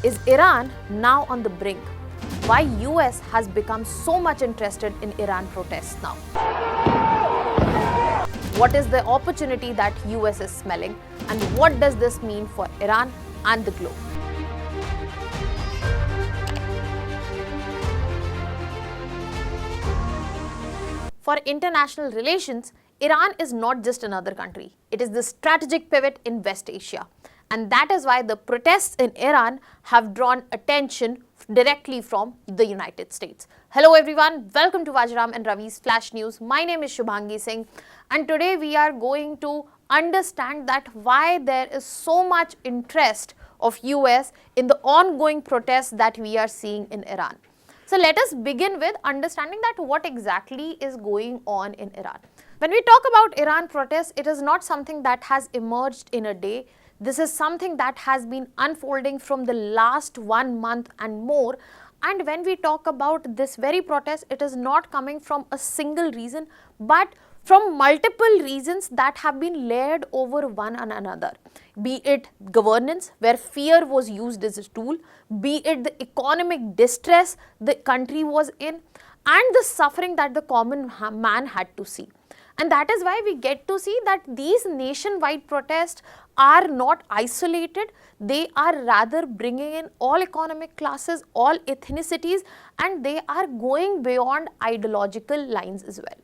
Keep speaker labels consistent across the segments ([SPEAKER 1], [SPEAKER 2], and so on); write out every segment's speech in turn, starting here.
[SPEAKER 1] Is Iran now on the brink? Why US has become so much interested in Iran protests now? What is the opportunity that US is smelling, and what does this mean for Iran and the globe? For international relations, Iran is not just another country. It is the strategic pivot in West Asia. And that is why the protests in Iran have drawn attention directly from the United States. Hello everyone, welcome to Vajram and Ravi's Flash News. My name is Shubhangi Singh, and today we are going to understand that why there is so much interest of US in the ongoing protests that we are seeing in Iran. So let us begin with understanding that what exactly is going on in Iran. When we talk about Iran protests, it is not something that has emerged in a day. This is something that has been unfolding from the last 1 month and more. And when we talk about this very protest, it is not coming from a single reason, but from multiple reasons that have been layered over one another. Be it governance, where fear was used as a tool, be it the economic distress the country was in, and the suffering that the common man had to see. And that is why we get to see that these nationwide protests are not isolated. They are rather bringing in all economic classes, all ethnicities, and they are going beyond ideological lines as well.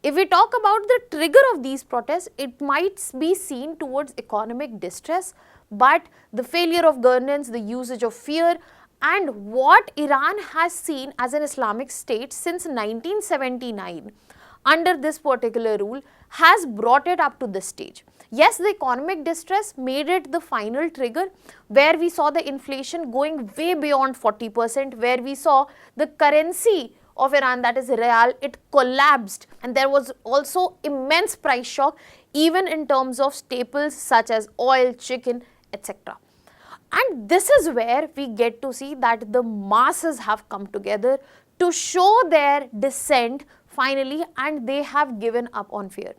[SPEAKER 1] If we talk about the trigger of these protests, it might be seen towards economic distress, but the failure of governance, the usage of fear, and what Iran has seen as an Islamic state since 1979 under this particular rule has brought it up to this stage. Yes, the economic distress made it the final trigger, where we saw the inflation going way beyond 40%, where we saw the currency of Iran, that is Rial, it collapsed, and there was also immense price shock even in terms of staples such as oil, chicken, etc. And this is where we get to see that the masses have come together to show their dissent finally, and they have given up on fear.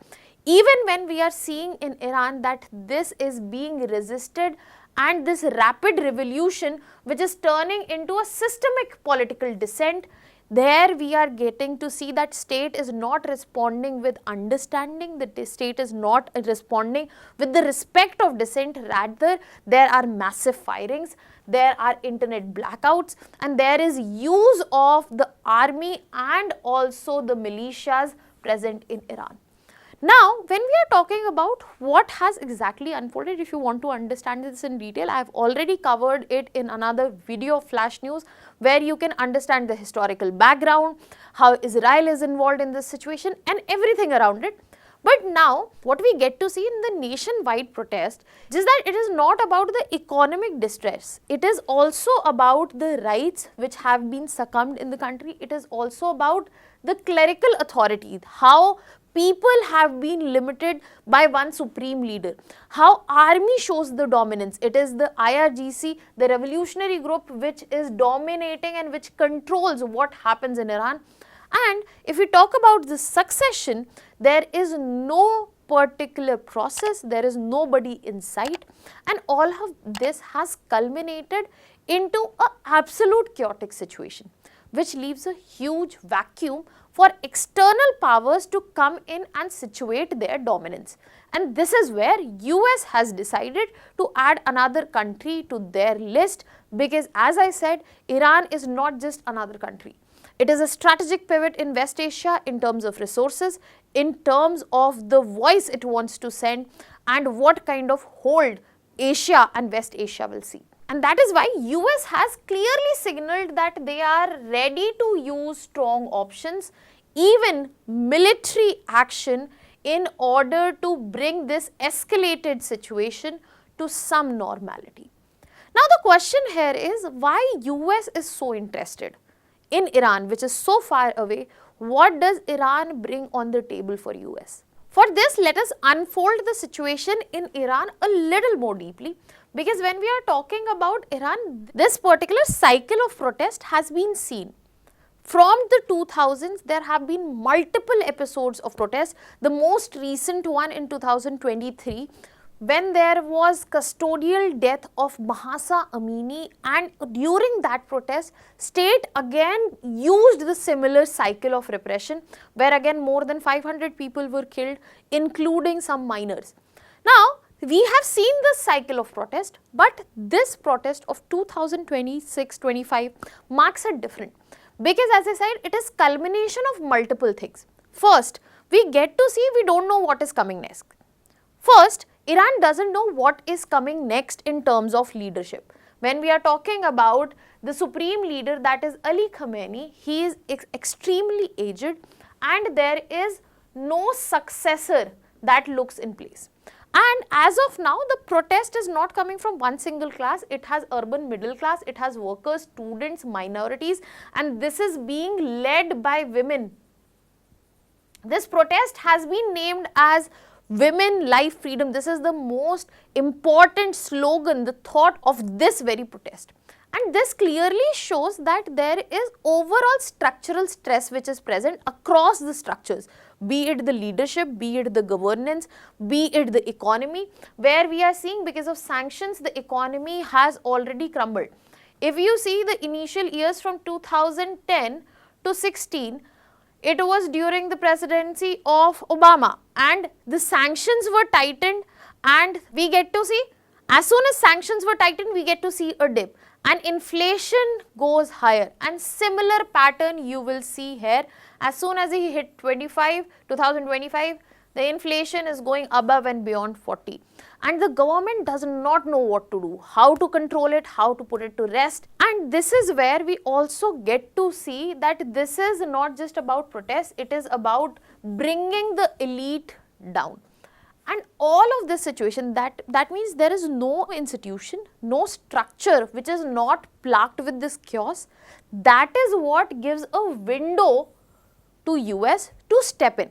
[SPEAKER 1] Even when we are seeing in Iran that this is being resisted, and this rapid revolution which is turning into a systemic political dissent, there we are getting to see that state is not responding with understanding, the state is not responding with the respect of dissent. Rather, there are massive firings, there are internet blackouts, and there is use of the army and also the militias present in Iran. Now, when we are talking about what has exactly unfolded, if you want to understand this in detail, I have already covered it in another video of Flash News, where you can understand the historical background, how Israel is involved in this situation, and everything around it. But now, what we get to see in the nationwide protest is that it is not about the economic distress. It is also about the rights which have been succumbed in the country. It is also about the clerical authority, how people have been limited by one supreme leader, how army shows the dominance. It is the IRGC, the revolutionary group, which is dominating and which controls what happens in Iran. And if we talk about the succession, there is no particular process, there is nobody in sight, and all of this has culminated into an absolute chaotic situation, which leaves a huge vacuum for external powers to come in and situate their dominance. And this is where US has decided to add another country to their list, because as I said, Iran is not just another country. It is a strategic pivot in West Asia in terms of resources, in terms of the voice it wants to send, and what kind of hold Asia and West Asia will see. And that is why US has clearly signaled that they are ready to use strong options, even military action, in order to bring this escalated situation to some normality. Now the question here is, why US is so interested in Iran, which is so far away? What does Iran bring on the table for US? For this, let us unfold the situation in Iran a little more deeply, because when we are talking about Iran, this particular cycle of protest has been seen. From the 2000s, there have been multiple episodes of protest. The most recent one in 2023 when there was custodial death of Mahsa Amini, and during that protest, state again used the similar cycle of repression, where again more than 500 people were killed, including some minors. Now, we have seen this cycle of protest, but this protest of 2026-25 marks a different, because as I said, it is culmination of multiple things. First, we get to see we don't know what is coming next. First, Iran doesn't know what is coming next in terms of leadership. When we are talking about the supreme leader, that is Ali Khamenei, he is extremely aged and there is no successor that looks in place. And as of now, the protest is not coming from one single class. It has urban middle class, it has workers, students, minorities, and this is being led by women. This protest has been named as Women, Life, Freedom. This is the most important slogan, the thought of this very protest. And this clearly shows that there is overall structural stress which is present across the structures, be it the leadership, be it the governance, be it the economy, where we are seeing because of sanctions, the economy has already crumbled. If you see the initial years from 2010 to 16, it was during the presidency of Obama and the sanctions were tightened, and we get to see, as soon as sanctions were tightened, we get to see a dip and inflation goes higher, and similar pattern you will see here. As soon as he hit 2025, the inflation is going above and beyond 40. And the government does not know what to do, how to control it, how to put it to rest. And this is where we also get to see that this is not just about protest, it is about bringing the elite down. And all of this situation, that means there is no institution, no structure which is not plagued with this chaos. That is what gives a window to US to step in.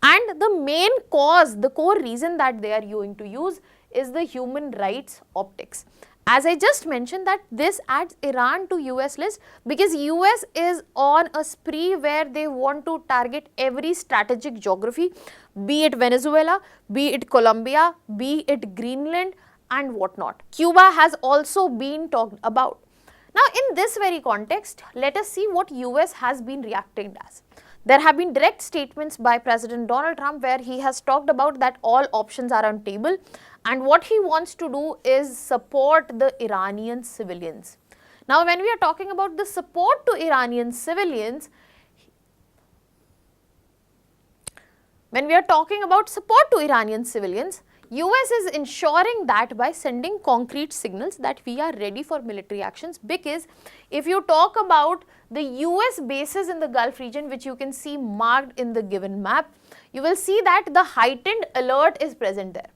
[SPEAKER 1] And the main cause, the core reason that they are going to use is the human rights optics. As I just mentioned, that this adds Iran to US list because US is on a spree where they want to target every strategic geography, be it Venezuela, be it Colombia, be it Greenland and whatnot. Cuba has also been talked about. Now, in this very context, let us see what US has been reacting as. There have been direct statements by President Donald Trump where he has talked about that all options are on table and what he wants to do is support the Iranian civilians. Now, when we are talking about the support to Iranian civilians, US is ensuring that by sending concrete signals that we are ready for military actions, because if you talk about the US bases in the Gulf region, which you can see marked in the given map, you will see that the heightened alert is present there.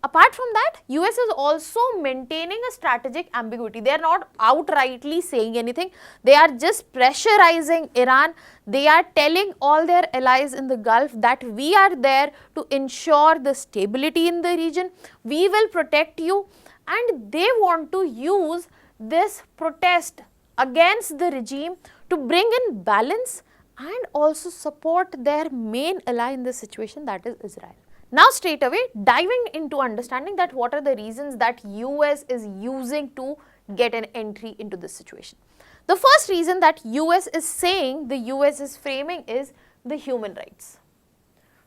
[SPEAKER 1] Apart from that, US is also maintaining a strategic ambiguity. They are not outrightly saying anything. They are just pressurizing Iran. They are telling all their allies in the Gulf that we are there to ensure the stability in the region. We will protect you, and they want to use this protest against the regime to bring in balance and also support their main ally in this situation, that is Israel. Now, straight away diving into understanding that what are the reasons that US is using to get an entry into this situation. The first reason that US is saying, the US is framing, is the human rights,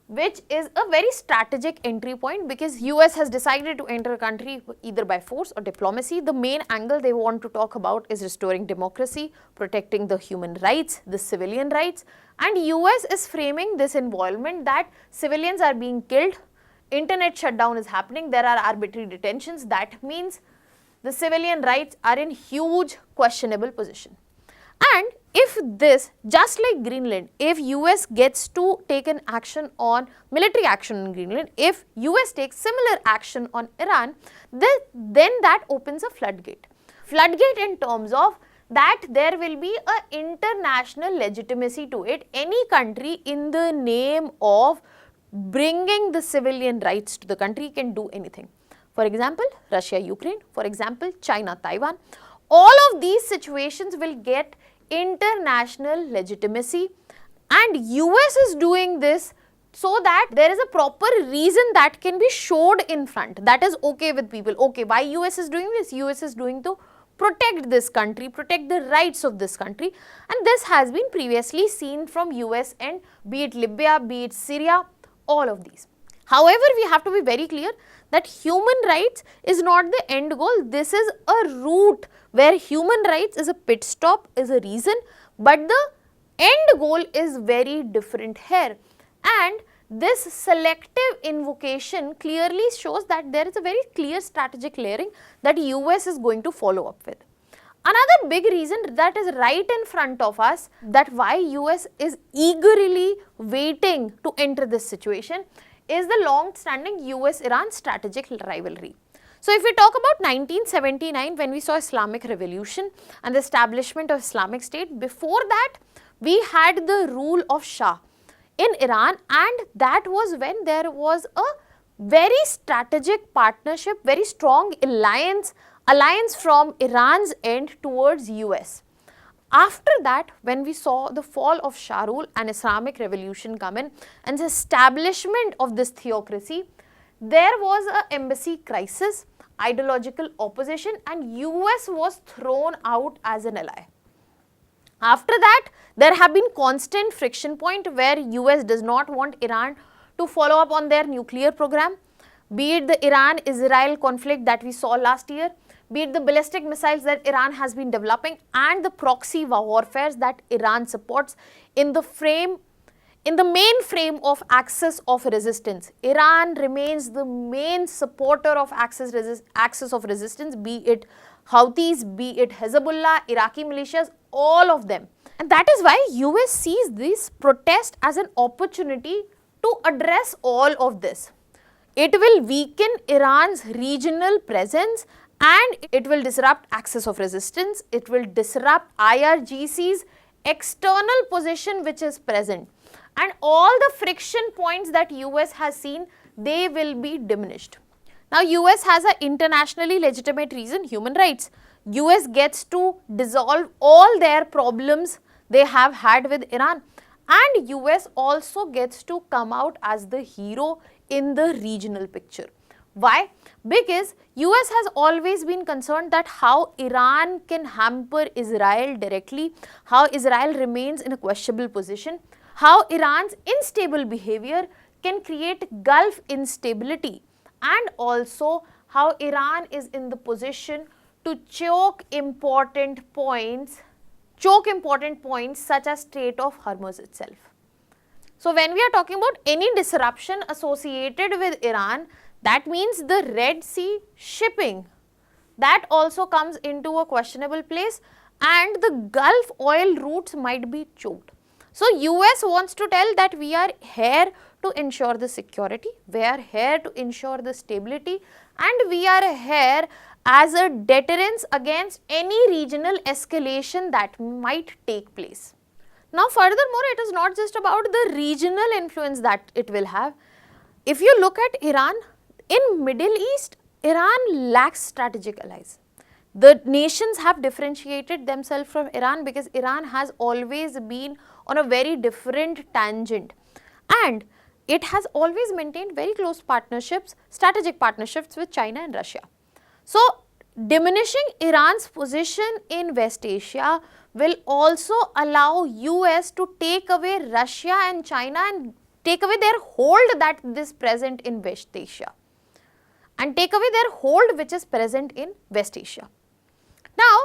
[SPEAKER 1] which is a very strategic entry point because US has decided to enter a country either by force or diplomacy. The main angle they want to talk about is restoring democracy, protecting the human rights, the civilian rights, and US is framing this involvement that civilians are being killed, internet shutdown is happening, there are arbitrary detentions. That means the civilian rights are in huge questionable position. And if this, just like Greenland, if US gets to take an action on military action in Greenland, if US takes similar action on Iran, then that opens a floodgate. Floodgate in terms of that there will be an international legitimacy to it. Any country in the name of bringing the civilian rights to the country can do anything. For example, Russia, Ukraine, for example, China, Taiwan. All of these situations will get international legitimacy, and US is doing this so that there is a proper reason that can be showed in front. That is okay with people. Okay, why US is doing this? US is doing to protect this country, protect the rights of this country, and this has been previously seen from US and be it Libya, be it Syria, all of these. However, we have to be very clear that human rights is not the end goal. This is a route where human rights is a pit stop, is a reason, but the end goal is very different here. And this selective invocation clearly shows that there is a very clear strategic layering that US is going to follow up with. Another big reason that is right in front of us, that why US is eagerly waiting to enter this situation, is the long-standing US-Iran strategic rivalry. So if we talk about 1979, when we saw Islamic Revolution and the establishment of Islamic State, before that we had the rule of Shah in Iran, and that was when there was a very strategic partnership, very strong alliance from Iran's end towards US. After that, when we saw the fall of Shah rule and Islamic Revolution come in and the establishment of this theocracy, there was an embassy crisis, ideological opposition, and US was thrown out as an ally. After that, there have been constant friction point where US does not want Iran to follow up on their nuclear program, be it the Iran-Israel conflict that we saw last year, be it the ballistic missiles that Iran has been developing, and the proxy warfare that Iran supports in the main frame of axis of resistance. Iran remains the main supporter of axis of resistance, be it Houthis, be it Hezbollah, Iraqi militias, all of them. And that is why US sees this protest as an opportunity to address all of this. It will weaken Iran's regional presence and it will disrupt axis of resistance. It will disrupt IRGC's external position which is present. And all the friction points that US has seen, they will be diminished. Now, US has an internationally legitimate reason, human rights. US gets to dissolve all their problems they have had with Iran, and US also gets to come out as the hero in the regional picture. Why? Because US has always been concerned that how Iran can hamper Israel directly, how Israel remains in a questionable position, how Iran's unstable behavior can create Gulf instability, and also how Iran is in the position to choke important points such as Strait of Hormuz itself. So when we are talking about any disruption associated with Iran, that means the Red Sea shipping, that also comes into a questionable place, and the Gulf oil routes might be choked. So US wants to tell that we are here to ensure the security, we are here to ensure the stability, and we are here as a deterrence against any regional escalation that might take place. Now furthermore, it is not just about the regional influence that it will have. If you look at Iran, in Middle East, Iran lacks strategic allies. The nations have differentiated themselves from Iran because Iran has always been on a very different tangent, and it has always maintained very close partnerships, strategic partnerships with China and Russia. So diminishing Iran's position in West Asia will also allow US to take away Russia and China and take away their hold that is present in West Asia, and take away their hold which is present in West Asia. Now,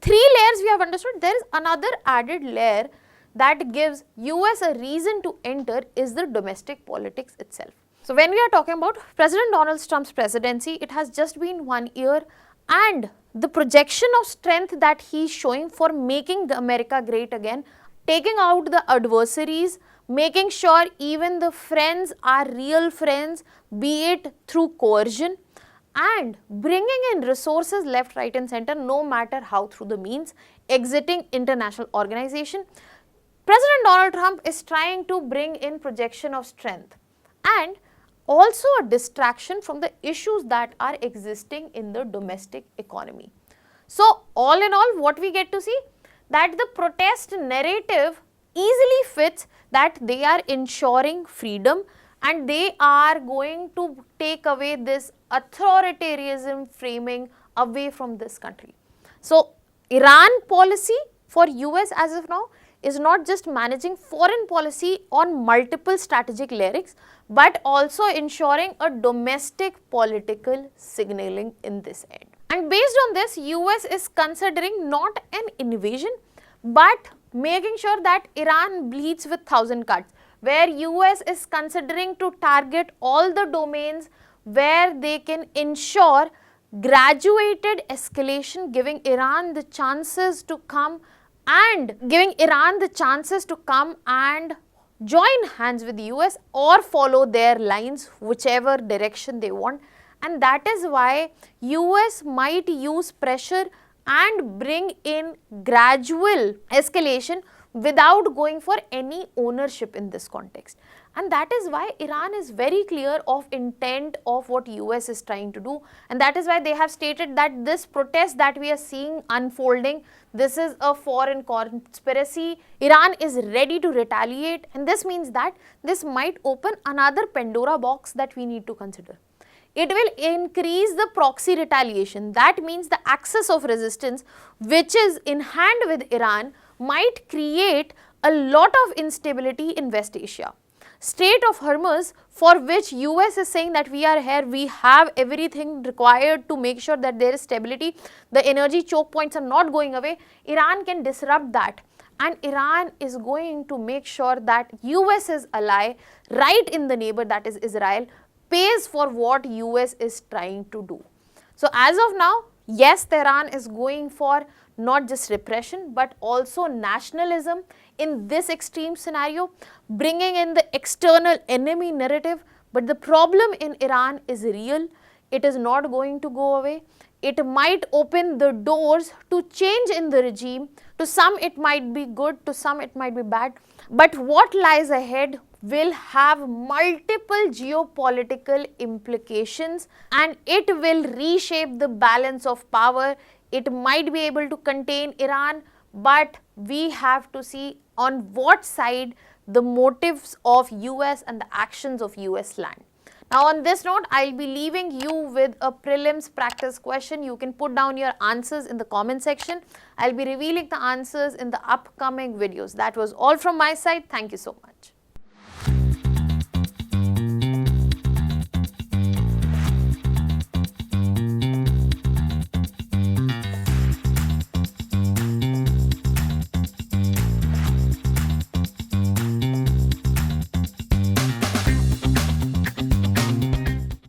[SPEAKER 1] three layers we have understood. There is another added layer that gives US a reason to enter is the domestic politics itself. So when we are talking about President Donald Trump's presidency, it has just been 1 year, and the projection of strength that he is showing for making America great again, taking out the adversaries, making sure even the friends are real friends, be it through coercion, and bringing in resources left, right and center, no matter how through the means, exiting international organization. President Donald Trump is trying to bring in projection of strength and also a distraction from the issues that are existing in the domestic economy. So all in all, what we get to see, that the protest narrative easily fits that they are ensuring freedom and they are going to take away this authoritarianism framing away from this country. So, Iran policy for US as of now is not just managing foreign policy on multiple strategic lyrics, but also ensuring a domestic political signaling in this end. And based on this, US is considering not an invasion, but making sure that Iran bleeds with 1,000 cuts, where US is considering to target all the domains where they can ensure graduated escalation, giving Iran the chances to come and join hands with the US or follow their lines, whichever direction they want. And that is why US might use pressure and bring in gradual escalation without going for any ownership in this context. And that is why Iran is very clear of intent of what US is trying to do, and that is why they have stated that this protest that we are seeing unfolding, this is a foreign conspiracy. Iran is ready to retaliate, and this means that this might open another Pandora box that we need to consider. It will increase the proxy retaliation. That means the axis of resistance, which is in hand with Iran, might create a lot of instability in West Asia. Strait of Hormuz, for which US is saying that we are here, we have everything required to make sure that there is stability, the energy choke points are not going away, Iran can disrupt that. And Iran is going to make sure that US's ally right in the neighbor, that is Israel, pays for what US is trying to do. So as of now, yes, Tehran is going for not just repression but also nationalism in this extreme scenario, bringing in the external enemy narrative. But the problem in Iran is real. It is not going to go away. It might open the doors to change in the regime. To some it might be good, to some it might be bad. But what lies ahead will have multiple geopolitical implications, and it will reshape the balance of power. It might be able to contain Iran, but we have to see on what side the motives of US and the actions of US land. Now on this note, I'll be leaving you with a prelims practice question. You can put down your answers in the comment section. I'll be revealing the answers in the upcoming videos. That was all from my side. Thank you so much.